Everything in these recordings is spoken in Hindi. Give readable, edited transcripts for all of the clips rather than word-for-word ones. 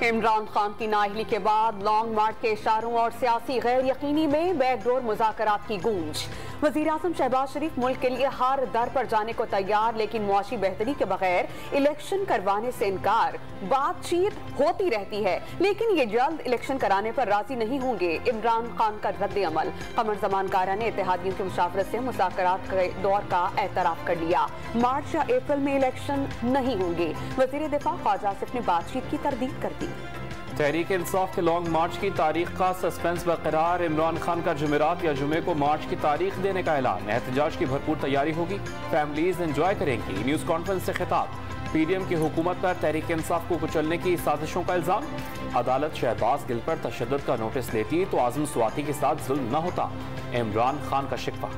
इमरान खान की नाअहली के बाद लॉन्ग मार्च के इशारों और सियासी गैर यकीनी में बैकडोर मुज़ाकरात की गूंज। वज़ीर आज़म शहबाज शरीफ मुल्क के लिए हर दर पर जाने को तैयार, लेकिन मुआशी बेहतरी के बगैर इलेक्शन करवाने से इनकार। बातचीत होती रहती है, लेकिन ये जल्द इलेक्शन कराने पर राजी नहीं होंगे। इमरान खान का रद्द अमल। कमर ज़मान कारा ने इत्तेहादियों की मुशावरत से मुज़ाकरात के दौर का एतराफ़ कर लिया। मार्च या अप्रैल में इलेक्शन नहीं होंगे। वज़ीर दिफा ख्वाजा आसिफ ने बातचीत की तरदीद कर दी। तहरीक इंसाफ के लॉन्ग मार्च की तारीख का सस्पेंस बरकरार। इमरान खान का जुमेरात या जुमे को मार्च की तारीख देने का ऐलान। एहतजाज की भरपूर तैयारी होगी, फैमिलीज एंजॉय करेंगी। न्यूज़ कॉन्फ्रेंस से खिताब। पीडीएम की हुकूमत पर तहरीक इंसाफ को कुचलने की साजिशों का इल्जाम। अदालत शहबाज गिल पर तशद्दुद का नोटिस लेती तो आजम स्वाति के साथ जुल्म न होता। इमरान खान का शिकवा।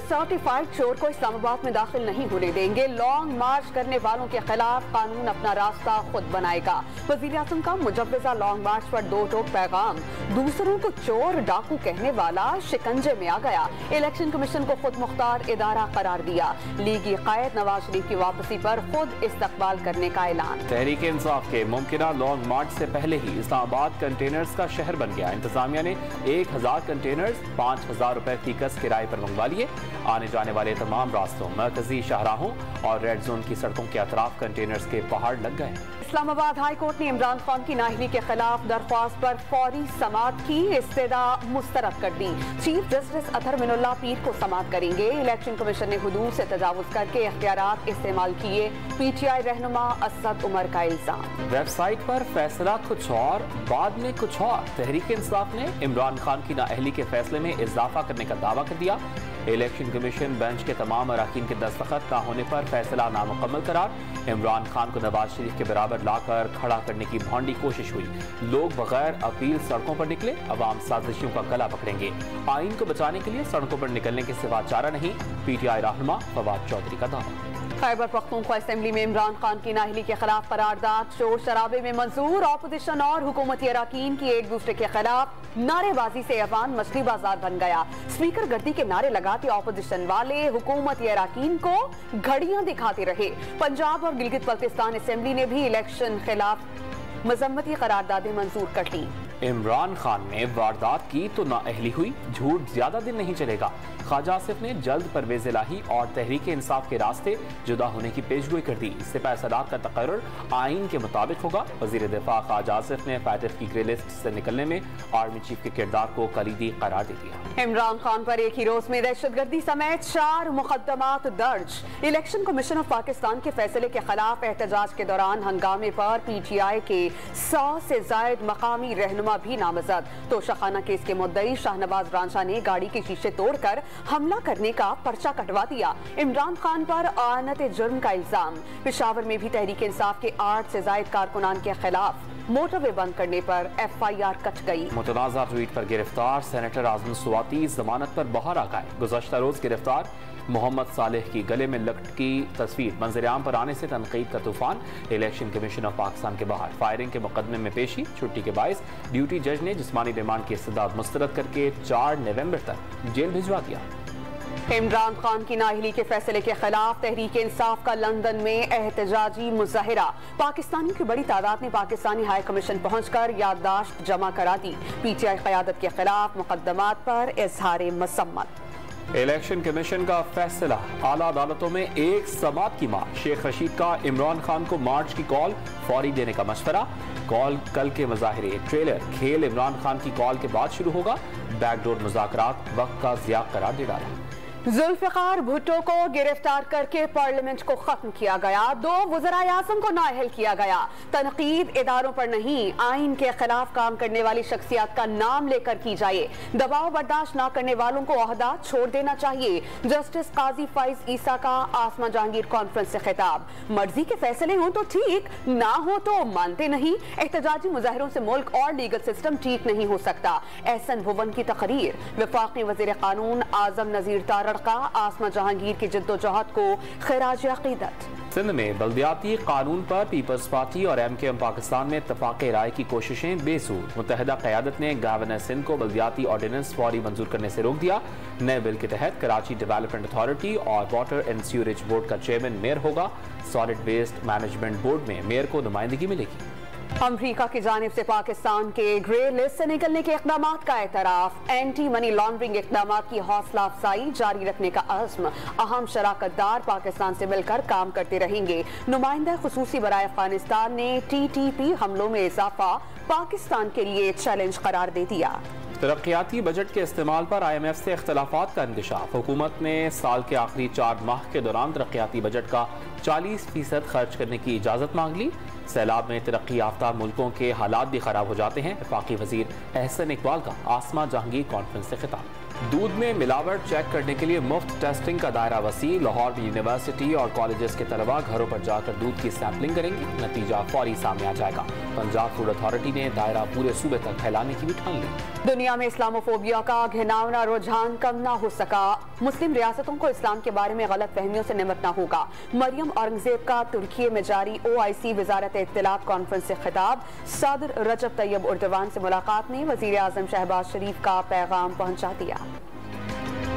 सर्टिफाइड चोर को इस्लामाबाद में दाखिल नहीं होने देंगे। लॉन्ग मार्च करने वालों के खिलाफ कानून अपना रास्ता खुद बनाएगा। वज़ीर आज़म का मुजव्वज़ा लॉन्ग मार्च पर दो टोक पैगाम। दूसरों को चोर डाकू कहने वाला शिकंजे में आ गया। इलेक्शन कमीशन को खुद मुख्तार इदारा करार दिया। लीगी कायद नवाज शरीफ की वापसी पर खुद इस्तकबाल करने का ऐलान। तहरीक इंसाफ के मुमकिना लॉन्ग मार्च से पहले ही इस्लामाबाद कंटेनर्स का शहर बन गया। इंतजामिया ने 1000 कंटेनर्स 5000 रुपए फीकस किराए पर मंगवा लिए। आने जाने वाले तमाम रास्तों, मरकजी शाहराहों और रेड जोन की सड़कों के अतराफ कंटेनर्स के पहाड़ लग गए। इस्लामाबाद हाई कोर्ट ने इमरान खान की नाअहली के खिलाफ दरख्वास्त पर फौरी समाअत की इस्तदा मुस्तरद कर दी। चीफ जस्टिस अतहर मिनुल्लाह पीर को समाअत करेंगे। इलेक्शन कमीशन ने हुदूद से तजावुज करके इख्तियारात इस्तेमाल किए। पीटीआई रहनुमा असद उमर का इल्जाम। वेबसाइट पर फैसला कुछ और, बाद में कुछ और। तहरीक इंसाफ ने इमरान खान की नाअहली के फैसले में इजाफा करने का दावा कर दिया। इलेक्शन कमीशन बेंच के तमाम अराकीन के दस्तखत न होने पर फैसला नामुकम्मल करार। इमरान खान को नवाज शरीफ के बराबर लाकर खड़ा करने की भौंडी कोशिश हुई। लोग बगैर अपील सड़कों पर निकले। अवाम साजिशों का गला पकड़ेंगे। आइन को बचाने के लिए सड़कों पर निकलने के सिवा चारा नहीं। पीटीआई रहनुमा फवाद चौधरी का दावा। खैबर पख्तूनख्वा असेंबली में इमरान खान की नाअहली के खिलाफ करारदाद शोर शराबे में मंजूर। ऑपोजिशन और हुकूमती अराकीन की एक दूसरे के खिलाफ नारेबाजी से ऐवान मछली बाजार बन गया। स्पीकर गर्दी के नारे लगाते ऑपोजिशन वाले हुकूमती अराकीन को घड़ियां दिखाते रहे। पंजाब और गिलगित बल्तिस्तान असेंबली ने भी इलेक्शन खिलाफ मजम्मती करारदादें मंजूर कर ली। इमरान खान ने वारदात की तो नाअहली हुई। झूठ ज्यादा दिन नहीं चलेगा। ख्वाजा आसिफ ने जल्द परवेज इलाही और तहरीक इंसाफ के रास्ते जुदा होने की पेशगोई कर दी। सिपाही सलार का तकर्रुर आइन के मुताबिक होगा। वजीर दिफा ख्वाजा आसिफ ने फाइटर की ग्रे लिस्ट से निकलने में आर्मी चीफ के किरदार को कलीदी करार दे दिया। इमरान खान पर एक ही रोज में दहशतगर्दी समेत 4 मुकदमात दर्ज। इलेक्शन कमीशन ऑफ पाकिस्तान के फैसले के खिलाफ एहतजाज के दौरान हंगामे पर पीटीआई के 100 से जायद मकामी रहनुमा भी नामजद। तोशाखाना केस के मुद्दई शाहनवाज रांझा ने गाड़ी के शीशे तोड़कर हमला करने का पर्चा कटवा दिया। इमरान खान पर आनत जुर्म का इल्जाम। पेशावर में भी तहरीक इंसाफ के 8 से जायद कारकुनान के खिलाफ मोटरवे बंद करने पर FIR कट गई। मुतनाज़ा ट्वीट पर गिरफ्तार सेनेटर आजम स्वाति जमानत पर बाहर आ गए। गुज़श्ता रोज गिरफ्तार मोहम्मद सालेह की गले में लटकी तस्वीर मंजर-ए-आम पर आने से तनकीद का तूफान। इलेक्शन कमीशन ऑफ पाकिस्तान के बाहर फायरिंग के मुकदमे में पेशी। छुट्टी के बायस ड्यूटी जज ने जिस्मानी रिमांड की इस्तदाद मुस्तरद करके 4 नवंबर तक जेल भिजवा दिया। इमरान खान की नाअहली के फैसले के खिलाफ तहरीक इंसाफ का लंदन में एहतजाजी मुजाहिरा। पाकिस्तानियों की बड़ी तादाद ने पाकिस्तानी हाई कमीशन पहुंचकर याददाश्त जमा करा दी। पीटीआई क़यादत के खिलाफ मुकदमात पर इजहार मसम्मत। इलेक्शन कमीशन का फैसला। आला अदालतों में एक समात की मार। शेख रशीद का इमरान खान को मार्च की कॉल फौरी देने का मशवरा। कॉल कल के मुजाहिरे। ट्रेलर खेल इमरान खान की कॉल के बाद शुरू होगा। बैकडोर मुज़ाकरात वक्त का ज़िया करार दे डाला। जुल्फ़िकार भुट्टो को गिरफ्तार करके पार्लियामेंट को खत्म किया गया। 2 वज़राए आज़म को नाअहल किया गया। तनकीद इदारों पर नहीं, आइन के खिलाफ काम करने वाली शख्सियत का नाम लेकर की जाए। दबाव बर्दाश्त न करने वालों को ओहदा छोड़ देना चाहिए। जस्टिस काजी फाइज ईसा का आसमा जहांगीर कॉन्फ्रेंस से खिताब। मर्जी के फैसले हों तो ठीक, ना हो तो मानते नहीं। एहतजाजी मुजाहिरों से मुल्क और लीगल सिस्टम ठीक नहीं हो सकता। एहसन भुवन की तकरीर। वफाकी वज़ीर कानून आजम नज़ीर तारड़ का आसमा जहांगीर की जिद्दोजहद को खिराज अकीदत। सिंध में बल्दियाती कानून पर पीपल्स पार्टी और MKM पाकिस्तान में इत्तफाक़ राय की कोशिशें बेसूर। मुत्तहिदा क़यादत ने गवर्नर सिंध को बल्दियाती ऑर्डिनेंस फौरी मंजूर करने से रोक दिया। नए बिल के तहत कराची डेवलपमेंट अथॉरिटी और वाटर एंड सीवरेज बोर्ड का चेयरमैन मेयर होगा। सॉलिड वेस्ट मैनेजमेंट बोर्ड में मेयर को नुमाइंदगी मिलेगी। अमरीका की जानिब से पाकिस्तान के ग्रे लिस्ट से निकलने के इक़दाम का एतराफ, एंटी मनी लॉन्ड्रिंग इक़दाम की हौसला अफजाई जारी रखने का अज़्म, अहम शराकतदार पाकिस्तान से मिलकर काम करते रहेंगे। नुमाइंदा खुसूसी बराए अफगानिस्तान ने TTP हमलों में इजाफा पाकिस्तान के लिए चैलेंज करार दे दिया। तरक्याती बजट के इस्तेमाल पर IMF से इख्तलाफात का इंकशाफ। हुकूमत ने साल के आखिरी 4 माह के दौरान तरक्याती बजट का 40% खर्च करने की इजाज़त मांग ली। सैलाब में तरक्की याफ्ता मुल्कों के हालात भी खराब हो जाते हैं। वफाकी वजीर एहसन इकबाल का आसमा जहांगीर कॉन्फ्रेंस से खिताब। दूध में मिलावट चेक करने के लिए मुफ्त टेस्टिंग का दायरा वसी। लाहौर यूनिवर्सिटी और कॉलेजेस के तलबा घरों पर जाकर दूध की सैंपलिंग करेंगे, नतीजा फौरी सामने आ जाएगा। पंजाब फूड अथॉरिटी ने दायरा पूरे सूबे तक फैलाने की भी ठान ली। दुनिया में इस्लामोफोबिया का घिनौना रुझान कम ना हो सका। मुस्लिम रियासतों को इस्लाम के बारे में गलत फहमियों से निपटना होगा। मरियम औरंगजेब का तुर्की में जारी OIC वजारत इत्तलात कॉन्फ्रेंस से खिताब। सदर रजब तैयब उर्दवान से मुलाकात ने वजीर आजम शहबाज शरीफ का पैगाम पहुंचा दिया।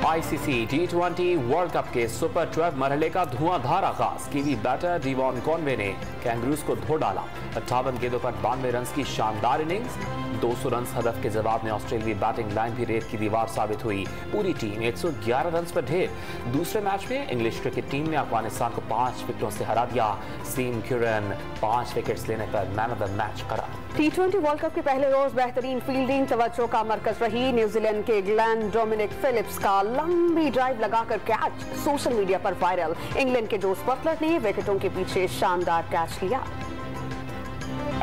ICC T20 वर्ल्ड कप के सुपर 12 मरहले का धुआंधार आगाज। कीवी बैटर डीवॉन कॉनवे ने कैंगरूज को धो डाला। 58 गेंदों पर 92 रन की शानदार इनिंग्स। 200 रन हदफ के जवाब में ऑस्ट्रेलियाई बैटिंग लाइन भी रेत की दीवार साबित हुई। पूरी टीम 111 रन पर ढेर। दूसरे मैच में इंग्लिश क्रिकेट टीम ने अफगानिस्तान को 5 विकेटों से हरा दिया। सीम क्यूरन 5 विकेट्स लेने पर मैन ऑफ द मैच करार। T20 वर्ल्ड कप के पहले रोज बेहतरीन फील्डिंग तवज्जो का मरकज रही। न्यूजीलैंड के ग्लेन डोमिनिक फिलिप्स का लंबी ड्राइव लगाकर कैच सोशल मीडिया पर वायरल। इंग्लैंड के जोस बटलर ने विकेटों के पीछे शानदार कैच लिया।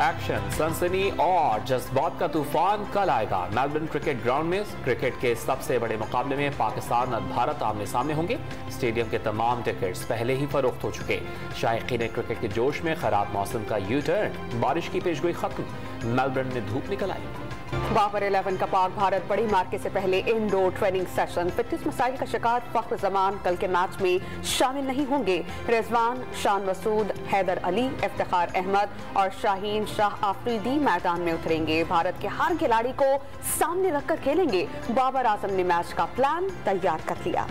एक्शन, सनसनी और जज्बात का तूफान कल आएगा। मेलबर्न क्रिकेट ग्राउंड में क्रिकेट के सबसे बड़े मुकाबले में पाकिस्तान और भारत आमने सामने होंगे। स्टेडियम के तमाम टिकट्स पहले ही फरोख्त हो चुके। शायकीन क्रिकेट के जोश में खराब मौसम का U-टर्न, बारिश की पेशगोई खत्म। मेलबर्न में धूप निकल आई। बाबर 11 का पाक भारत बड़ी मार्के से पहले इंडोर ट्रेनिंग सेशन। फिटनेस मसाइल का शिकार फख्र जमान कल के मैच में शामिल नहीं होंगे। रिजवान, शान मसूद, हैदर अली, इफ्तिखार अहमद और शाहीन शाह आफरीदी मैदान में उतरेंगे। भारत के हर खिलाड़ी को सामने रखकर खेलेंगे। बाबर आजम ने मैच का प्लान तैयार कर लिया।